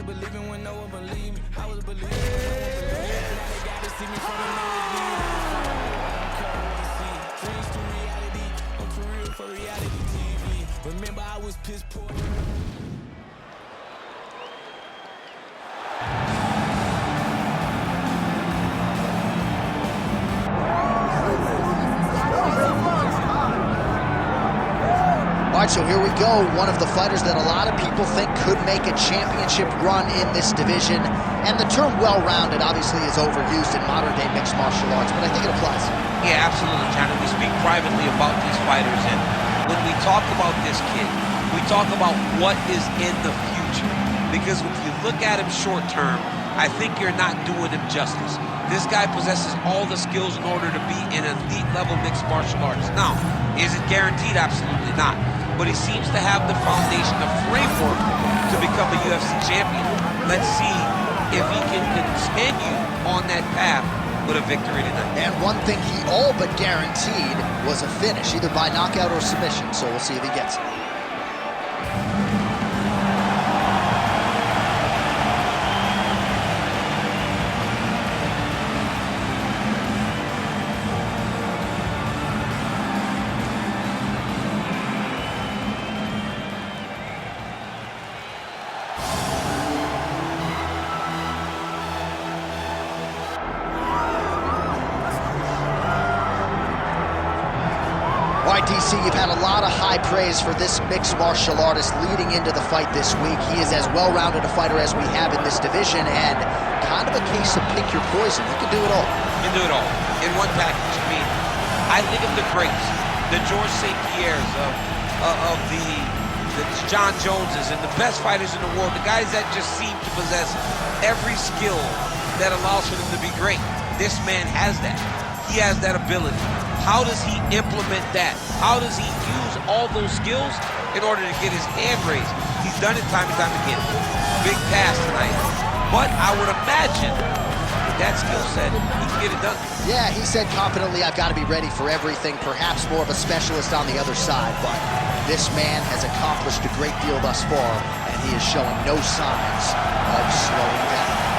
was believing when no one believed me. I was believing when no one believed me. Now they gotta see me from the dreams to reality. I'm too real for reality TV. Remember I was piss poor. All right, so here we go. One of the fighters that a lot of people think could make a championship run in this division. And the term well-rounded obviously is overused in modern-day mixed martial arts, but I think it applies. Yeah, absolutely, Johnny. We speak privately about these fighters, and when we talk about this kid, we talk about what is in the future. Because if you look at him short-term, I think you're not doing him justice. This guy possesses all the skills in order to be an elite-level mixed martial artist. Now, is it guaranteed? Absolutely not. But he seems to have the foundation, the framework to become a UFC champion. Let's see if he can continue on that path with a victory tonight. And one thing he all but guaranteed was a finish, either by knockout or submission, so we'll see if he gets it. All right, DC, you've had a lot of high praise for this mixed martial artist leading into the fight this week. He is as well-rounded a fighter as we have in this division, and kind of a case of pick your poison. He can do it all. He can do it all in one package. I mean, I think of the greats, the George St. Pierres, of the John Joneses, and the best fighters in the world, the guys that just seem to possess every skill that allows for them to be great. This man has that. He has that ability. How does he implement that? How does he use all those skills in order to get his hand raised? He's done it time and time again. Big pass tonight. But I would imagine that skill set, he can get it done. Yeah, he said confidently, I've got to be ready for everything, perhaps more of a specialist on the other side, but this man has accomplished a great deal thus far, and he is showing no signs of slowing down.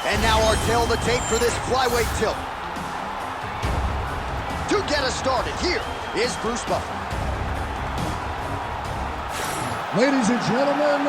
And now our tail of the tape for this flyweight tilt. To get us started, here is Bruce Buffer. Ladies and gentlemen,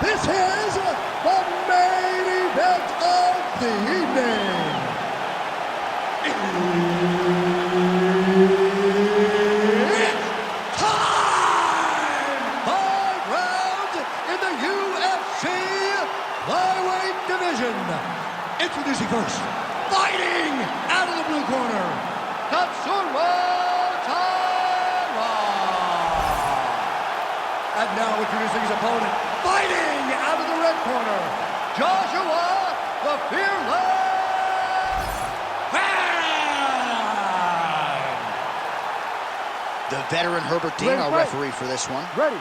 this is the main event of the evening. It's time! 5 rounds in the UFC flyweight division. Introducing first, fighting out of the blue corner, Tatsuro, Taira. And now introducing his opponent, fighting out of the red corner, Joshua, the Fearless Man. The veteran Herbert Dean, our referee for this one. Ready.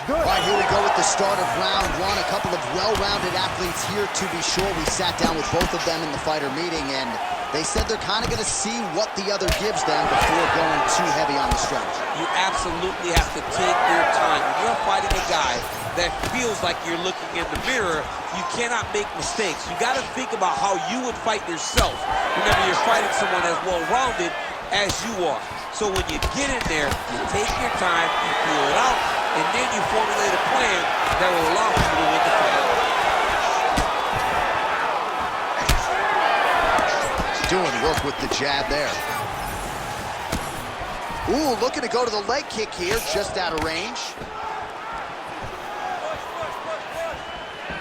Good. All right, here we go with the start of round one. A couple of well-rounded athletes here, to be sure. We sat down with both of them in the fighter meeting, and they said they're kind of going to see what the other gives them before going too heavy on the strategy. You absolutely have to take your time. When you're fighting a guy that feels like you're looking in the mirror, you cannot make mistakes. You got to think about how you would fight yourself. Remember, you're fighting someone as well-rounded as you are. So when you get in there, you take your time, you feel it out, and then you formulate a plan that will allow you to win the fight. Doing work with the jab there. Ooh, looking to go to the leg kick here, just out of range.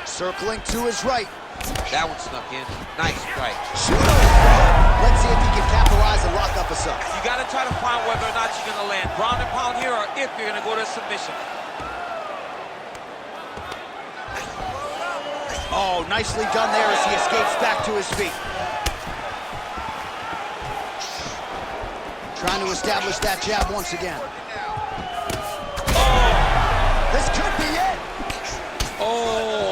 Circling to his right. That one snuck in. Nice strike. Let's see if he can capitalize and lock up a sub. You got to try to find whether or not you're going to land ground and pound here, or if you're going to go to submission. Oh, nicely done there as he escapes back to his feet. Trying to establish that jab once again. Oh! This could be it. Oh!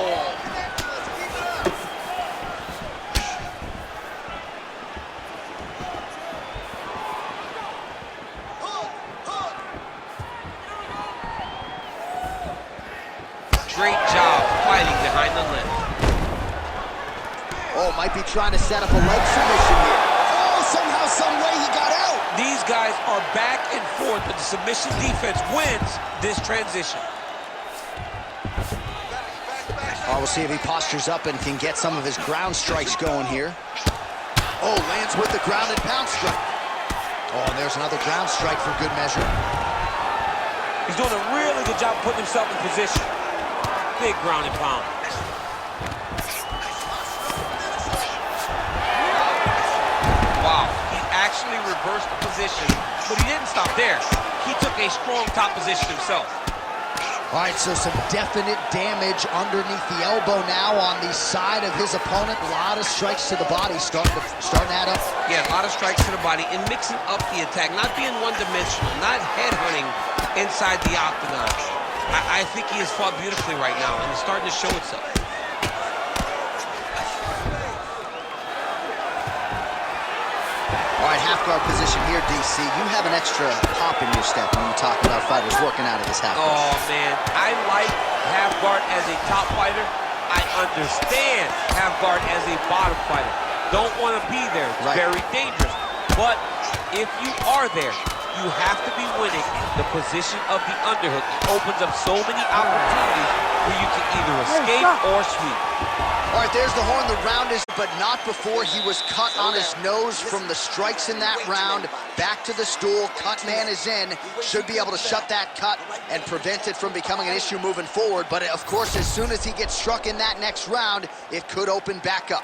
might be trying to set up a leg submission here. Oh, somehow, some way he got out. These guys are back and forth, but the submission defense wins this transition. Oh, we'll see if he postures up and can get some of his ground strikes going here. Oh, lands with the ground and pound strike. Oh, and there's another ground strike for good measure. He's doing a really good job putting himself in position. Big ground and pound. Wow, he actually reversed the position, but he didn't stop there. He took a strong top position himself. All right, so some definite damage underneath the elbow now on the side of his opponent. A lot of strikes to the body starting to add up. Yeah, a lot of strikes to the body and mixing up the attack, not being one-dimensional, not headhunting inside the octagon. I think he has fought beautifully right now, and it's starting to show itself. All right, half guard position here, DC. You have an extra pop in your step when you talk about fighters working out of this half guard. Oh, man, I like half guard as a top fighter. I understand half guard as a bottom fighter. Don't want to be there. It's very dangerous. But if you are there, you have to be winning the position of the underhook. It opens up so many opportunities where you can either escape or sweep. All right, there's the horn. The round is, but not before he was cut on his nose from the strikes in that round. Back to the stool. Cut man is in. Should be able to shut that cut and prevent it from becoming an issue moving forward. But, of course, as soon as he gets struck in that next round, it could open back up.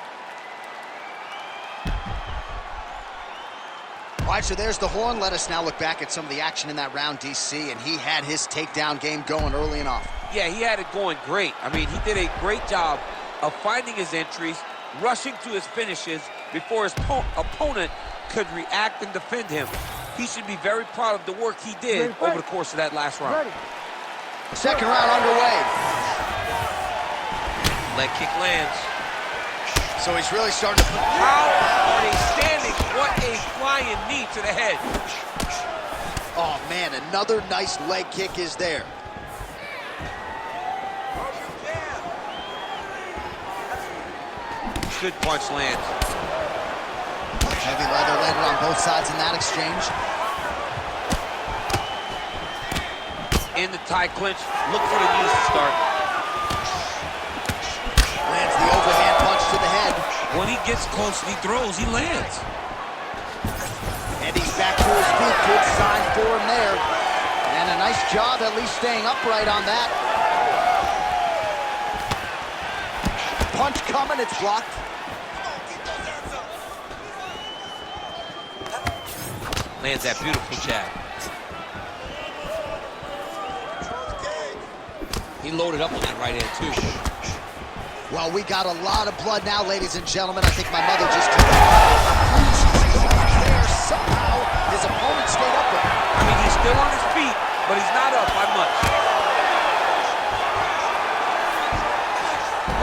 All right, so there's the horn. Let us now look back at some of the action in that round, DC, and he had his takedown game going early and often. Yeah, he had it going great. I mean, he did a great job of finding his entries, rushing to his finishes before his opponent could react and defend him. He should be very proud of the work he did over the course of that last round. Second round underway. Leg kick lands. So he's really starting to... How are they standing? What a flying knee to the head. Oh, man, another nice leg kick is there. Good punch lands. Heavy leather landed on both sides in that exchange. In the tie clinch, look for the knees to start. Lands the overhand punch to the head. When he gets close and he throws, he lands. And he's back to his feet. Good sign for him there. And a nice job at least staying upright on that. Punch coming, it's blocked. Lands that beautiful jab. He loaded up on that right hand, too. Well, we got a lot of blood now, ladies and gentlemen. I think my mother just took there. Somehow, his opponent stayed up with him. I mean, he's still on his feet, but he's not up by much.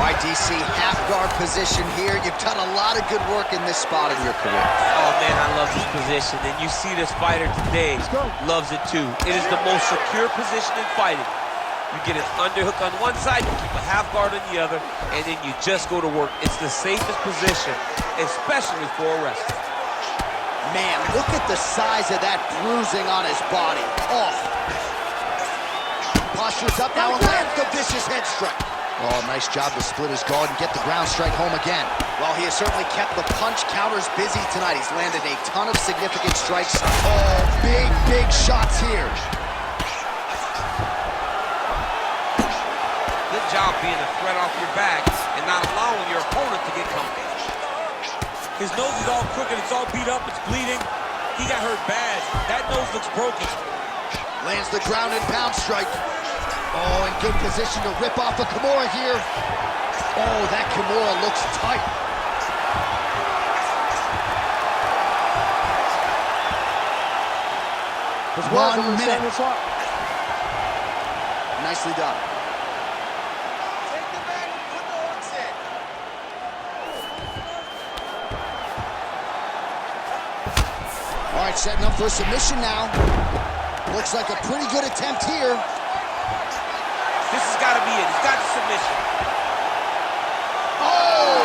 All right, DC, half guard position here. You've done a lot of good work in this spot in your career. Oh, man, I love this position. And you see this fighter today loves it, too. It is the most secure position in fighting. You get an underhook on one side, you keep a half guard on the other, and then you just go to work. It's the safest position, especially for a wrestler. Man, look at the size of that bruising on his body. Oh. Postures up now and lands the vicious head strike. Oh, nice job to split his guard and get the ground strike home again. Well, he has certainly kept the punch counters busy tonight. He's landed a ton of significant strikes. Oh, big shots here. Good job being a threat off your back and not allowing your opponent to get comfortable. His nose is all crooked, it's all beat up, it's bleeding. He got hurt bad. That nose looks broken. Lands the ground and pound strike. Oh, in good position to rip off a Kimura here. Oh, that Kimura looks tight. There's 1 minute. Nicely done. All right, setting up for a submission now. Looks like a pretty good attempt here. This has got to be it. He's got the submission. Oh,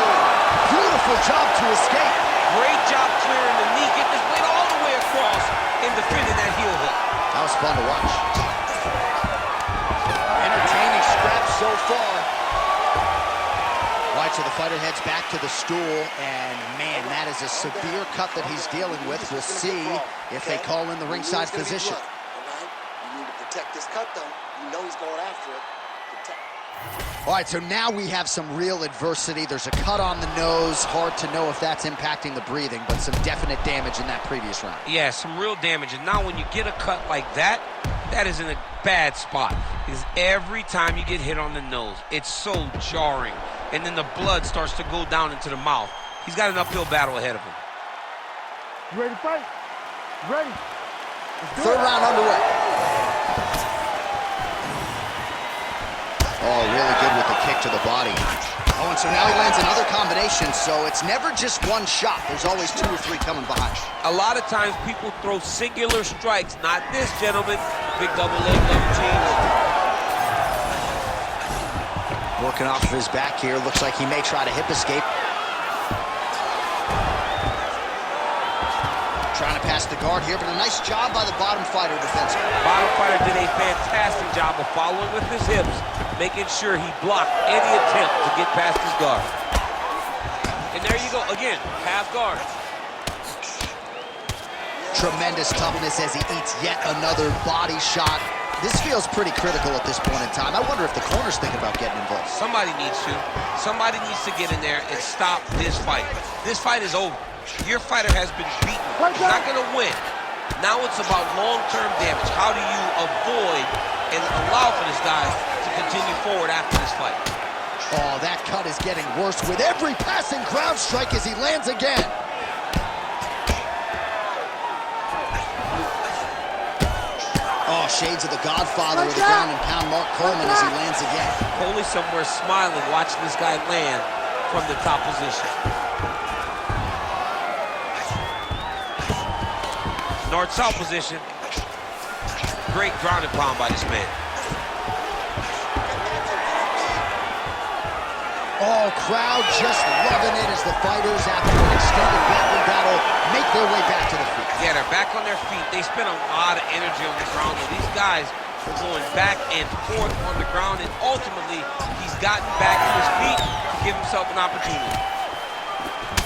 beautiful Beautiful job to escape. Great job clearing the knee. Get this blade all the way across and defending that heel hook. That was fun to watch. Entertaining scraps so far. All right, so the fighter heads back to the stool, and man, that is a severe cut that he's dealing with. We'll see if they call in the ringside physician. You need to protect this cut, though. You know he's going after it. All right, so now we have some real adversity. There's a cut on the nose. Hard to know if that's impacting the breathing, but some definite damage in that previous round. Yeah, some real damage. And now when you get a cut like that, that is in a bad spot. Because every time you get hit on the nose, it's so jarring. And then the blood starts to go down into the mouth. He's got an uphill battle ahead of him. You ready to fight? You ready? Third round underway. Oh, really good with the kick to the body. Oh, and so now he lands another combination, so it's never just one shot. There's always 2 or 3 coming behind. A lot of times people throw singular strikes. Not this, gentlemen. Big double leg, double change. Working off of his back here. Looks like he may try to hip escape. Trying to pass the guard here, but a nice job by the bottom fighter defensively. Bottom fighter did a fantastic job of following with his hips, making sure he blocked any attempt to get past his guard. And there you go, again, half guard. Tremendous toughness as he eats yet another body shot. This feels pretty critical at this point in time. I wonder if the corner's thinking about getting involved. Somebody needs to. Somebody needs to get in there and stop this fight. This fight is over. Your fighter has been beaten. He's not going to win. Now it's about long-term damage. How do you avoid and allow for this guy to continue forward after this fight? Oh, that cut is getting worse with every passing ground strike as he lands again. Oh, shades of the Godfather of the ground and pound, Mark Coleman, as he lands again. Coley somewhere smiling, watching this guy land from the top position. North-south position. Great ground and pound by this man. Oh, crowd just loving it as the fighters, after an extended grappling battle, make their way back to the feet. Yeah, they're back on their feet. They spent a lot of energy on the ground. These guys are going back and forth on the ground, and ultimately, he's gotten back to his feet to give himself an opportunity.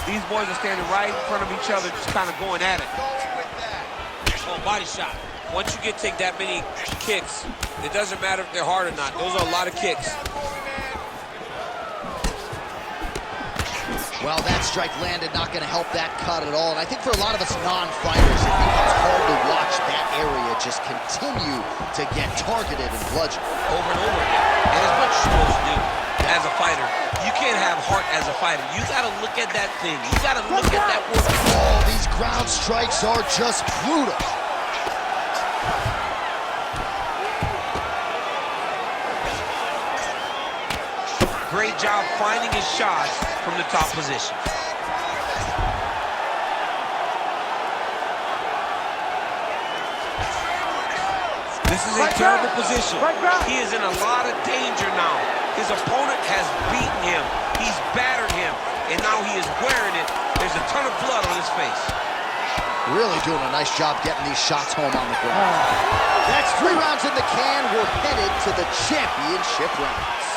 These boys are standing right in front of each other, just kind of going at it. Oh, body shot. Once you take that many kicks, it doesn't matter if they're hard or not. Those are a lot of kicks. Well, that strike landed, not going to help that cut at all. And I think for a lot of us non-fighters, it becomes hard to watch that area just continue to get targeted and bludgeoned. Over and over again. And it's what you're supposed to do as a fighter. You can't have heart as a fighter. You got to look at that thing. You got to look at that work. Oh, these ground strikes are just brutal. Great job finding his shots from the top position. This is a terrible position. He is in a lot of danger now. His opponent has beaten him. He's battered him. And now he is wearing it. There's a ton of blood on his face. Really doing a nice job getting these shots home on the ground. That's 3 rounds in the can. We're headed to the championship rounds.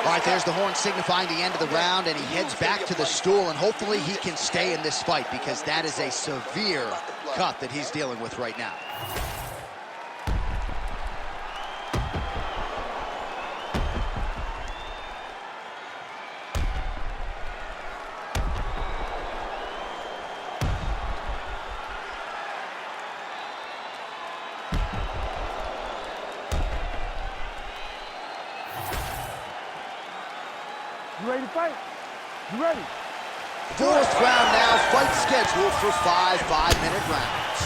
All right, there's the horn signifying the end of the round, and he heads back to the stool, and hopefully he can stay in this fight because that is a severe cut that he's dealing with right now. You ready to fight? You ready? 4th round now, fight scheduled for 5 5-minute rounds.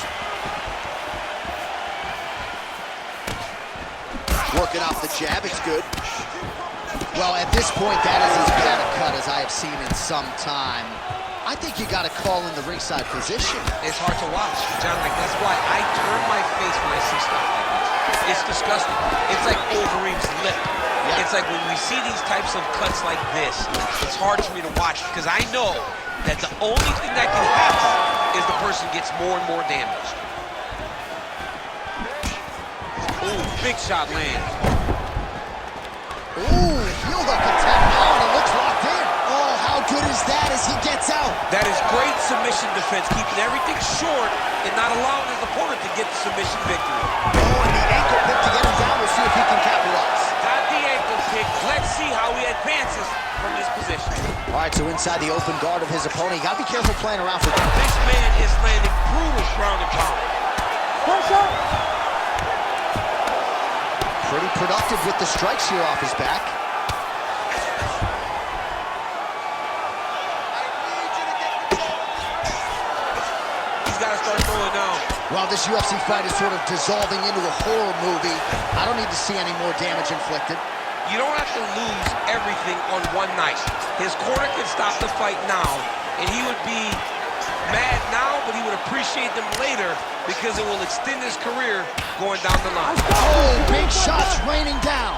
Working off the jab, it's good. Well, at this point, that is as bad a cut as I have seen in some time. I think you got to call in the ringside position. It's hard to watch, John. Like, that's why I turn my face when I see stuff like this. It's disgusting. It's like Wolverine's lip. Yeah. It's like when we see these types of cuts like this, it's hard for me to watch because I know that the only thing that can happen is the person gets more and more damaged. Ooh, big shot lands. Ooh, heel hook attack now, and it looks locked in. Oh, how good is that as he gets out? That is great submission defense, keeping everything short and not allowing his opponent to get the submission victory. Oh, and the ankle pick to get him down. We'll see if he can capitalize. Got the ankle kick. Let's see how he advances from this position. All right, so inside the open guard of his opponent, you got to be careful playing around for that. This man is landing brutal ground and pound. Pretty productive with the strikes here off his back. He's got to start throwing down. While this UFC fight is sort of dissolving into a horror movie, I don't need to see any more damage inflicted. You don't have to lose everything on one night. His corner can stop the fight now, and he would be mad now, but he would appreciate them later because it will extend his career going down the line. Oh, big shots raining down.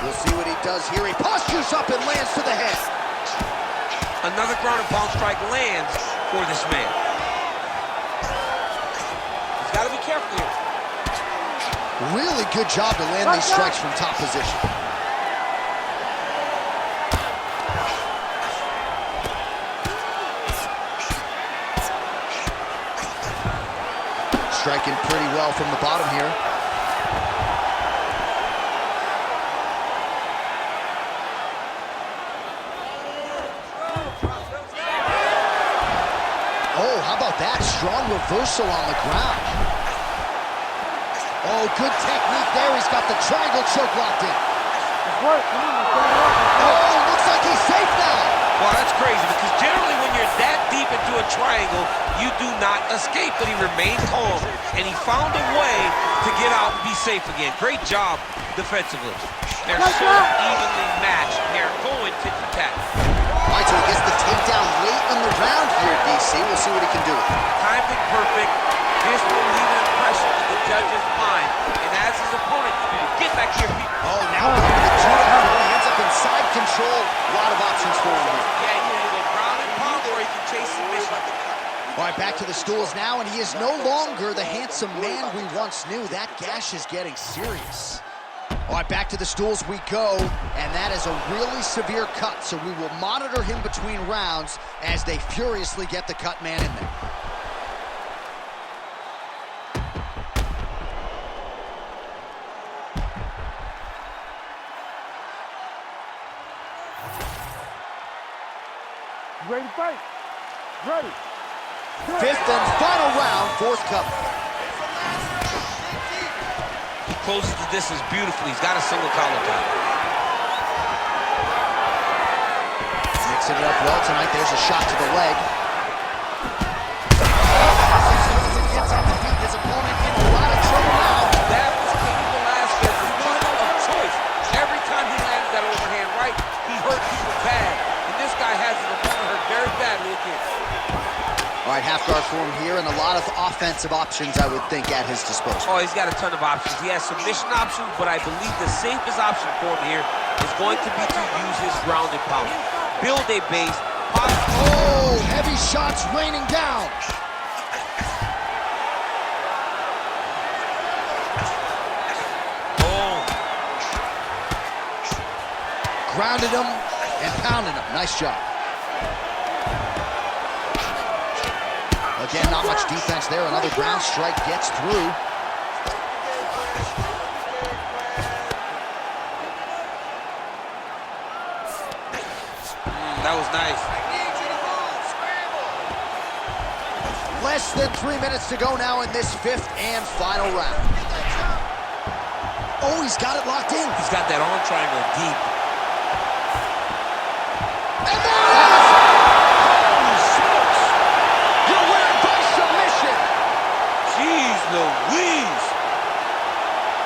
We'll see what he does here. He postures up and lands to the head. Another ground and pound strike lands for this man. He's got to be careful here. Really good job to land these strikes from top position. Striking pretty well from the bottom here. Oh, how about that? Strong reversal on the ground. Oh, good technique there. He's got the triangle choke locked in. Oh, looks like he's safe now. Well, that's crazy because generally when you're that deep into a triangle, you do not escape, but he remained calm, and he found a way to get out and be safe again. Great job defensively. They're so evenly matched. They're going tit for tat. All right, so he gets the takedown late in the round here, DC. We'll see what he can do. Timed it perfect. This will leave an impression in the judge's mind, and as his opponent, get back here, people. Oh, now we're going to he ends up in side control. A lot of options for him here. Yeah, he can go ground and pound, or he can chase submission. All right, back to the stools now, and he is no longer the handsome man we once knew. That gash is getting serious. All right, back to the stools we go, and that is a really severe cut, so we will monitor him between rounds as they furiously get the cut man in there. Ready to fight? Ready. Fifth and final round, fourth cover. He closes the distance beautifully. He's got a single collar tie. Mixing it up well tonight. There's a shot to the leg. Gets up to beat his opponent in a lot of trouble now. That was Cain Velasquez's one of choice. Every time he landed that overhand right, he hurt people bad. And this guy has his opponent hurt very badly again. All right, half guard for him here, and a lot of offensive options, I would think, at his disposal. Oh, he's got a ton of options. He has submission options, but I believe the safest option for him here is going to be to use his ground and pound. Build a base. Oh, heavy shots raining down. Oh. Grounded him and pounded him. Nice job. Again, not much defense there. Another ground strike gets through. That was nice. Less than 3 minutes to go now in this fifth and final round. Oh, he's got it locked in. He's got that arm triangle deep. And there it is! Holy smokes! Your winner by submission! Jeez Louise!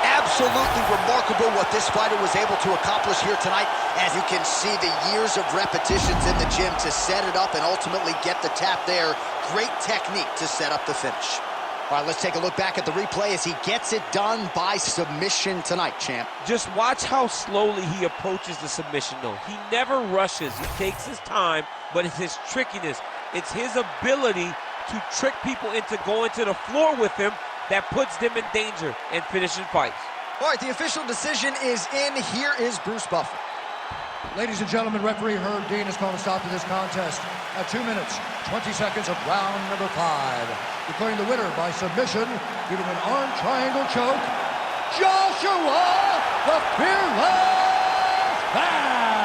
Absolutely remarkable remarkable what this fighter was able to accomplish here tonight. As you can see, the years of repetitions in the gym to set it up and ultimately get the tap there. Great technique to set up the finish. All right, let's take a look back at the replay as he gets it done by submission tonight, champ. Just watch how slowly he approaches the submission, though. He never rushes. He takes his time, but it's his trickiness. It's his ability to trick people into going to the floor with him that puts them in danger and finishing fights. All right, the official decision is in. Here is Bruce Buffer. Ladies and gentlemen, referee Herb Dean has called a stop to this contest at 2 minutes, 20 seconds of round number 5. Declaring the winner by submission due to an arm triangle choke, Joshua the Fearless Man!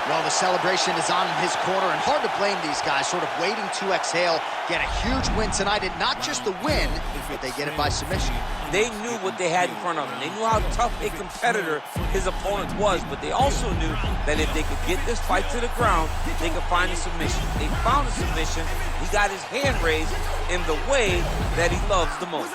Well, the celebration is on in his corner, and hard to blame these guys, sort of waiting to exhale, get a huge win tonight, and not just the win, but they get it by submission. They knew what they had in front of them. They knew how tough a competitor his opponent was, but they also knew that if they could get this fight to the ground, they could find a submission. They found a submission. He got his hand raised in the way that he loves the most.